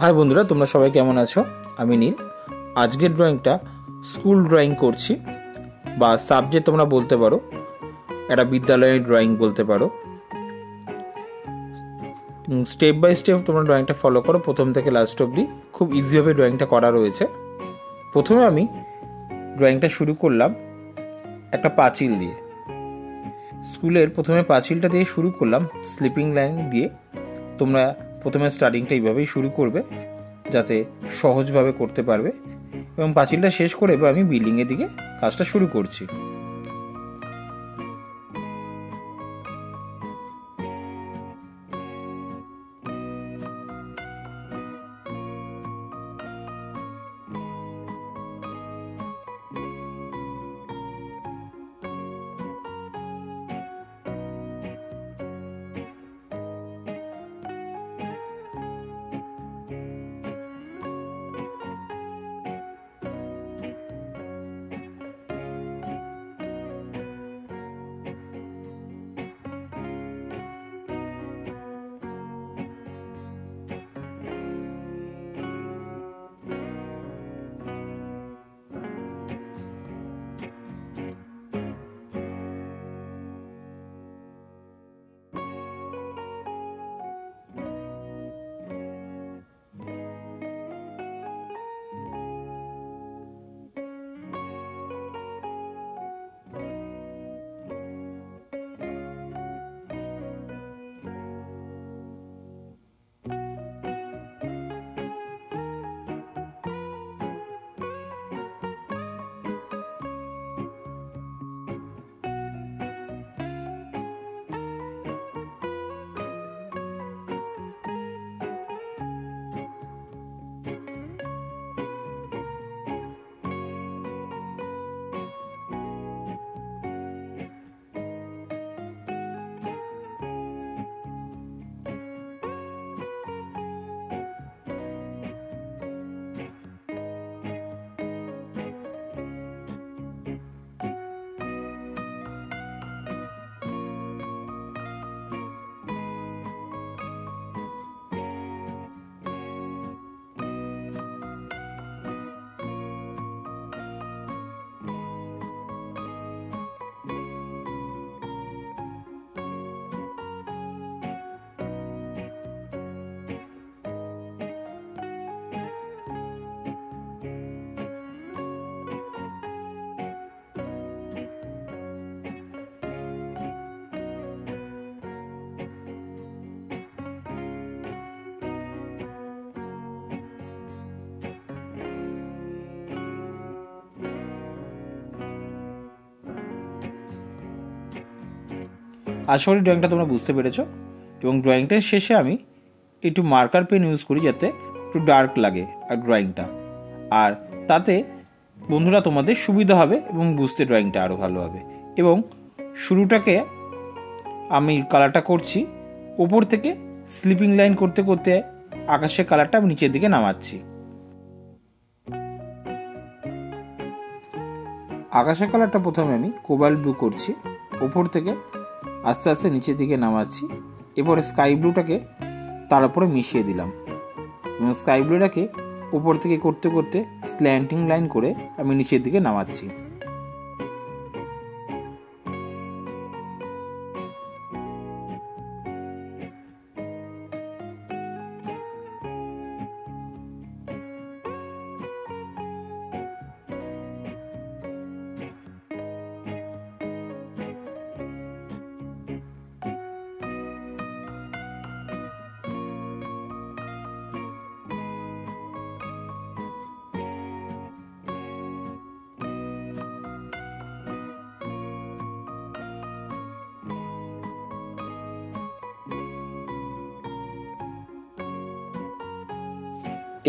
हाय बंधुरा তোমরা সবাই কেমন আছো। আমি নীল। আজকের ড্রয়িংটা স্কুল ড্রয়িং করছি বা সাবজেক্ট তোমরা বলতে পারো, একটা বিদ্যালয়ের ড্রয়িং বলতে পারো। স্টেপ বাই স্টেপ তোমরা ড্রয়িংটা ফলো করো প্রথম থেকে লাস্ট অবধি। খুব ইজিভাবে ড্রয়িংটা করা রয়েছে। প্রথমে আমি ড্রয়িংটা শুরু করলাম একটা পাঁচিল দিয়ে। স্কুলের প্রথমে পাঁচিলটা দিয়ে শুরু করলাম স্লিপিং লাইন দিয়ে। তোমরা প্রথমে স্টার্টিংটা এইভাবেই শুরু করবে যাতে সহজভাবে করতে পারবে, এবং পাঁচিলটা শেষ করে এবার আমি বিল্ডিংয়ের দিকে কাজটা শুরু করছি। আশা করি ড্রয়িংটা তোমরা বুঝতে পেরেছো। এবং ড্রয়িংটার শেষে আমি একটু মার্কার পেন ইউজ করি যাতে একটু ডার্ক লাগে আর ড্রয়িংটা, আর তাতে বন্ধুরা তোমাদের সুবিধা হবে এবং বুঝতে ড্রয়িংটা আরও ভালো হবে। এবং শুরুটাকে আমি কালারটা করছি ওপর থেকে স্লিপিং লাইন করতে করতে আকাশের কালারটা আমি নিচের দিকে নামাচ্ছি। আকাশের কালারটা প্রথমে আমি কোবাল্ট ব্লু করছি, ওপর থেকে আস্তে আস্তে নিচের দিকে নামাচ্ছি। এরপরে স্কাই ব্লুটাকে তার উপরে মিশিয়ে দিলাম এবং স্কাই ব্লুটাকে উপর থেকে করতে করতে স্ল্যান্টিং লাইন করে আমি নিচের দিকে নামাচ্ছি।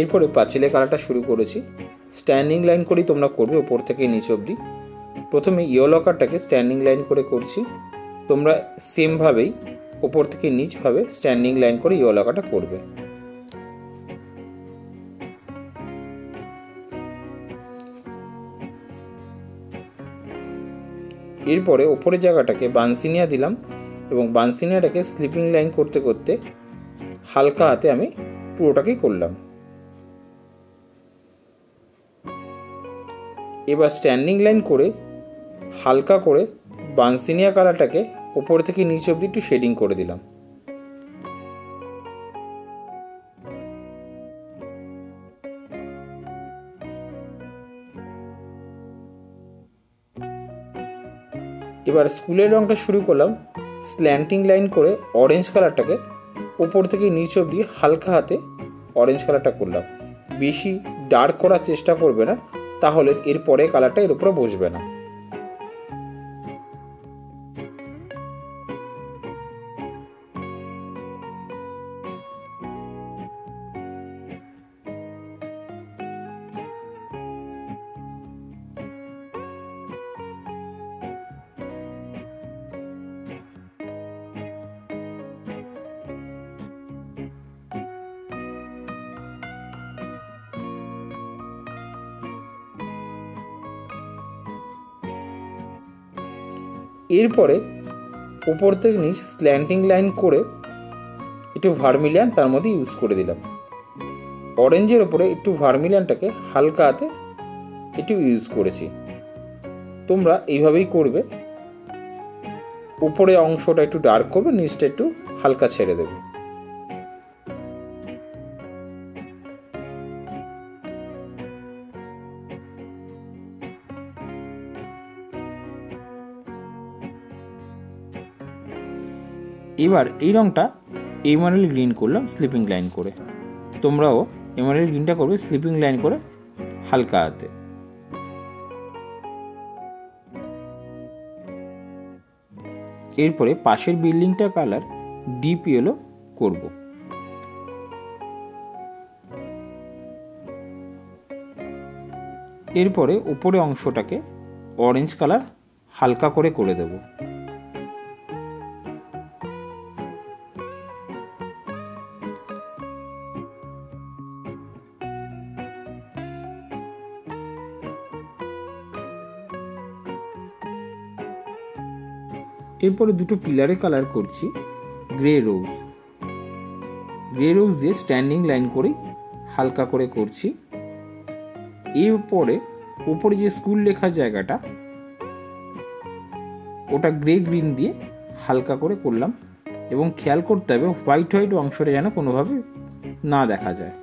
এরপরে পাঁচিলের কালারটা শুরু করেছি। স্ট্যান্ডিং লাইন করেই তোমরা করবে ওপর থেকে নিচ অবধি। প্রথমে ইয়েলো কালারটাকে স্ট্যান্ডিং লাইন করে করছি, তোমরা সেমভাবেই ওপর থেকে নিচভাবে স্ট্যান্ডিং লাইন করে ইয়েলো কালারটা করবে। এরপরে ওপরের জায়গাটাকে বানসিনিয়া দিলাম এবং বানসিনিয়াটাকে স্লিপিং লাইন করতে করতে হালকা হাতে আমি পুরোটাকেই করলাম। এবার স্ট্যান্ডিং লাইন করে হালকা করে বানসিনিয়া কালারটাকে ওপর থেকে নিচ অবধি একটু শেডিং করে দিলাম। এবার স্কুলের রঙটা শুরু করলাম। স্ল্যান্টিং লাইন করে অরেঞ্জ কালারটাকে ওপর থেকে নিচ অবধি হালকা হাতে অরেঞ্জ কালারটা করলাম। বেশি ডার্ক করার চেষ্টা করবে না, তাহলে এর পরে কালারটা এর উপরে বসবে না। এরপরে উপর থেকে নিচ স্ল্যান্টিং লাইন করে একটু ভার্মিলিয়ান তার মধ্যে ইউজ করে দিলাম। অরেঞ্জের ওপরে একটু ভার্মিলিয়ানটাকে হালকা হাতে একটু ইউজ করেছি। তোমরা এইভাবেই করবে। উপরে অংশটা একটু ডার্ক করবে, নিচটা একটু হালকা ছেড়ে দেবে। এবার এই রঙটা এমারেল্ড গ্রিন করলাম স্লিপিং লাইন করে। তোমরাও এমারেল্ড গ্রিনটা করবে স্লিপিং লাইন করে হালকা হাতে। এরপরে পাশের বিল্ডিংটা কালার ডিপ ইয়েলো করব। এরপরে উপরে অংশটাকে অরেঞ্জ কালার হালকা করে দেব। এরপরে দুটো পিলারে কালার করছি গ্রে রোজ। গ্রে রোজ দিয়ে স্ট্যান্ডিং লাইন করে হালকা করে করছি। এরপরে উপরে যে স্কুল লেখার জায়গাটা ওটা গ্রে গ্রিন দিয়ে হালকা করে করলাম, এবং খেয়াল করতে হবে হোয়াইট হোয়াইট অংশটা যেন কোনোভাবে না দেখা যায়।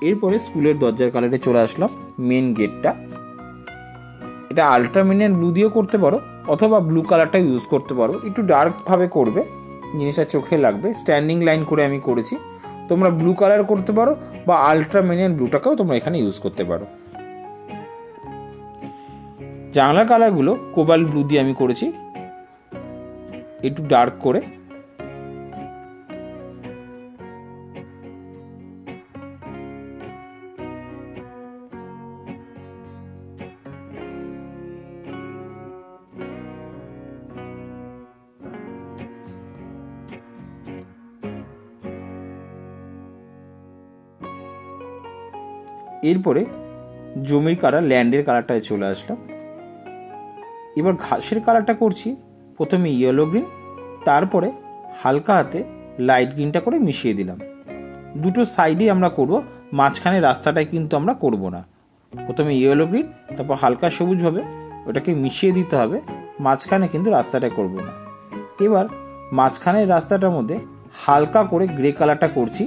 এরপরে স্কুলের দরজার কালারে চলে আসলাম। মেন গেটটা এটা আল্ট্রামিনিয়াম ব্লু দিয়েও করতে পারো, অথবা ব্লু কালারটা ইউজ করতে পারো। একটু ডার্কভাবে করবে, জিনিসটা চোখে লাগবে। স্ট্যান্ডিং লাইন করে আমি করেছি। তোমরা ব্লু কালার করতে পারো বা আল্ট্রামিনিয়াম ব্লুটাকেও তোমরা এখানে ইউজ করতে পারো। জানলা কালারগুলো কোবাল্ট ব্লু দিয়ে আমি করেছি, একটু ডার্ক করে। এরপরে জমির কালার ল্যান্ডের কালারটায় চলে আসলাম। এবার ঘাসের কালারটা করছি প্রথমে ইয়েলো গ্রিন, তারপরে হালকা হাতে লাইট গ্রিনটা করে মিশিয়ে দিলাম। দুটো সাইডেই আমরা করব, মাঝখানে রাস্তাটায় কিন্তু আমরা করব না। প্রথমে ইয়েলো গ্রিন, তারপর হালকা সবুজভাবে ওটাকে মিশিয়ে দিতে হবে, মাঝখানে কিন্তু রাস্তাটায় করব না। এবার মাঝখানের রাস্তাটার মধ্যে হালকা করে গ্রে কালারটা করছি।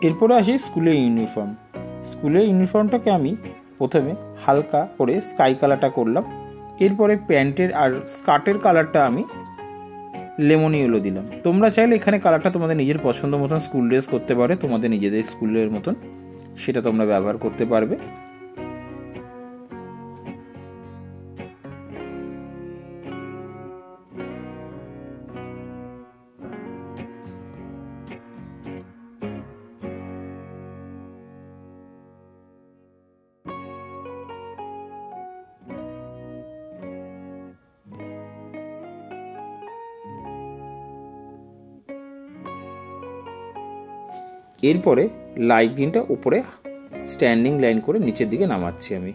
এরপরে আসি স্কুলের ইউনিফর্ম। স্কুলের ইউনিফর্মটাকে আমি প্রথমে হালকা করে স্কাই কালারটা করলাম। এরপরে প্যান্টের আর স্কার্টের কালারটা আমি লেমন ইয়েলো দিলাম। তোমরা চাইলে এখানে কালারটা তোমাদের নিজের পছন্দ মতন স্কুল ড্রেস করতে পারে, তোমাদের নিজেদের স্কুলের মতন সেটা তোমরা ব্যবহার করতে পারবে। এরপরে লাইট গ্রিনটা উপরে স্ট্যান্ডিং লাইন করে নিচের দিকে নামাচ্ছি আমি।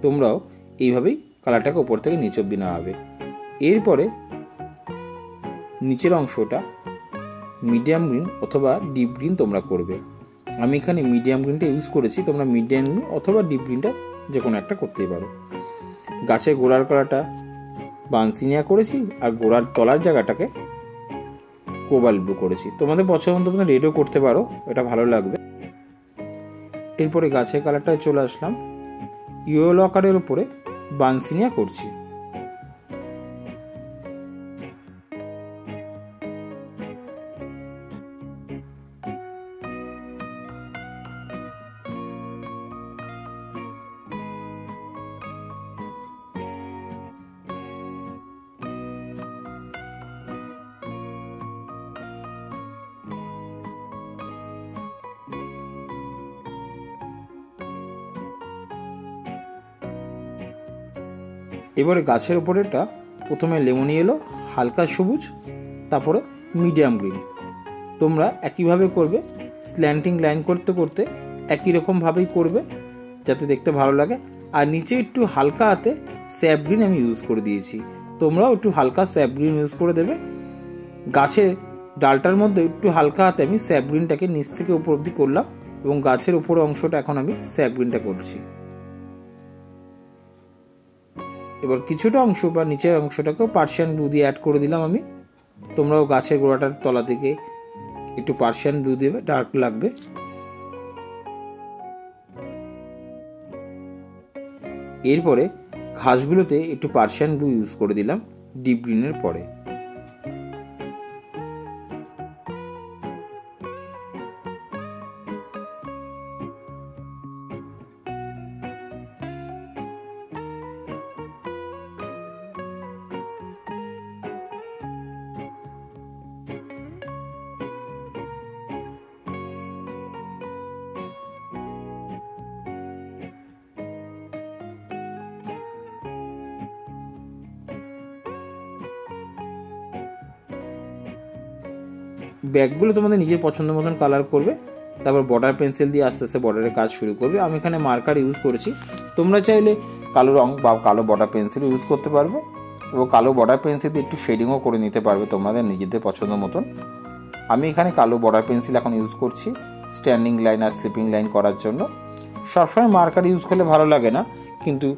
তোমরাও এইভাবেই কালারটাকে উপর থেকে নিচ অব্দি নামাবে। এরপরে নিচের অংশটা মিডিয়াম গ্রিন অথবা ডিপ গ্রিন তোমরা করবে। আমি এখানে মিডিয়াম গ্রিনটা ইউজ করেছি, তোমরা মিডিয়াম গ্রিন অথবা ডিপ গ্রিনটা যে কোনো একটা করতেই পারো। গাছের গোড়ার কালারটা বানসিনিয়া করেছি আর গোড়ার তলার জায়গাটাকে কোবাল্ট ব্লু করেছি। তোমাদের পছন্দ মতো রেডও করতে পারো, এটা ভালো লাগবে। এরপরে গাছের কালারটায় চলে আসলাম, ইয়েলো আকারের উপরে বানসিনিয়া করছি। এবারে গাছের উপরেটা প্রথমে লেমন ইয়েলো, হালকা সবুজ, তারপরে মিডিয়াম গ্রিন। তোমরা একইভাবে করবে, স্ল্যান্টিং লাইন করতে করতে একই রকমভাবেই করবে যাতে দেখতে ভালো লাগে। আর নিচে একটু হালকা হাতে স্যাপ গ্রিন আমি ইউজ করে দিয়েছি, তোমরাও একটু হালকা স্যাপ গ্রিন ইউজ করে দেবে। গাছের ডালটার মধ্যে একটু হালকা হাতে আমি স্যাপ গ্রিনটাকে নিচ থেকে উপর অব্দি করলাম এবং গাছের উপর অংশটা এখন আমি স্যাপ গ্রিনটা করছি। এবার কিছুটা অংশ বা নিচের অংশটাকেও পার্সিয়ান ব্লু দিয়ে অ্যাড করে দিলাম আমি। তোমরাও গাছের গোড়াটার তলা থেকে একটু পার্সিয়ান ব্লু দেবে, ডার্ক লাগবে। এরপরে ঘাসগুলোতে একটু পার্সিয়ান ব্লু ইউজ করে দিলাম ডিপ গ্রিনের পরে। ব্যাগগুলো তোমাদের নিজের পছন্দ মতন কালার করবে, তারপর বর্ডার পেন্সিল দিয়ে আস্তে আস্তে বর্ডারের কাজ শুরু করবে। আমি এখানে মার্কার ইউজ করেছি, তোমরা চাইলে কালো রং বা কালো বর্ডার পেন্সিল ইউজ করতে পারবে এবং কালো বর্ডার পেন্সিল দিয়ে একটু শেডিংও করে নিতে পারবে তোমাদের নিজেদের পছন্দ মতন। আমি এখানে কালো বর্ডার পেন্সিল এখন ইউজ করছি standing line are sleeping line করার জন্য। সবসময় মার্কার ইউজ করলে ভালো লাগে না, কিন্তু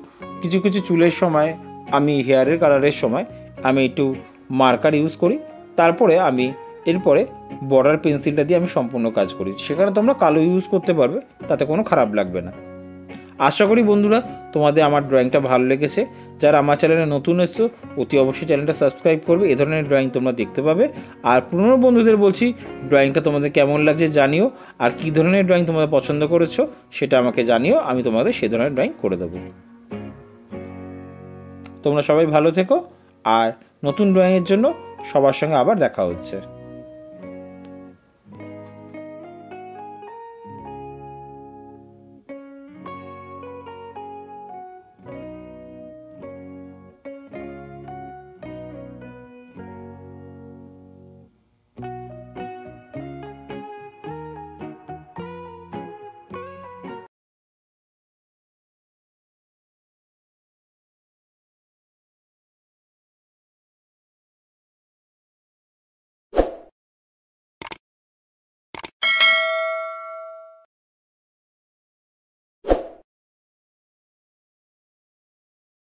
কিছু কিছু চুলের সময়, আমি হেয়ারের কালারের সময় আমি একটু মার্কার ইউজ করি, তারপরে আমি এরপরে বর্ডার পেন্সিলটা দিয়ে আমি সম্পূর্ণ কাজ করি। সেখানে তোমরা কালো ইউজ করতে পারবে, তাতে কোনো খারাপ লাগবে না। আশা করি বন্ধুরা তোমাদের আমার ড্রয়িংটা ভালো লেগেছে। যারা আমার চ্যানেলে নতুন এসছো অতি অবশ্যই চ্যানেলটা সাবস্ক্রাইব করবে, এ ধরনের ড্রয়িং তোমরা দেখতে পাবে। আর পুরনো বন্ধুদের বলছি ড্রয়িংটা তোমাদের কেমন লাগছে জানিও, আর কী ধরনের ড্রয়িং তোমরা পছন্দ করেছো সেটা আমাকে জানিও, আমি তোমাদের সে ধরনের ড্রয়িং করে দেবো। তোমরা সবাই ভালো থেকো, আর নতুন ড্রয়িংয়ের জন্য সবার সঙ্গে আবার দেখা হচ্ছে।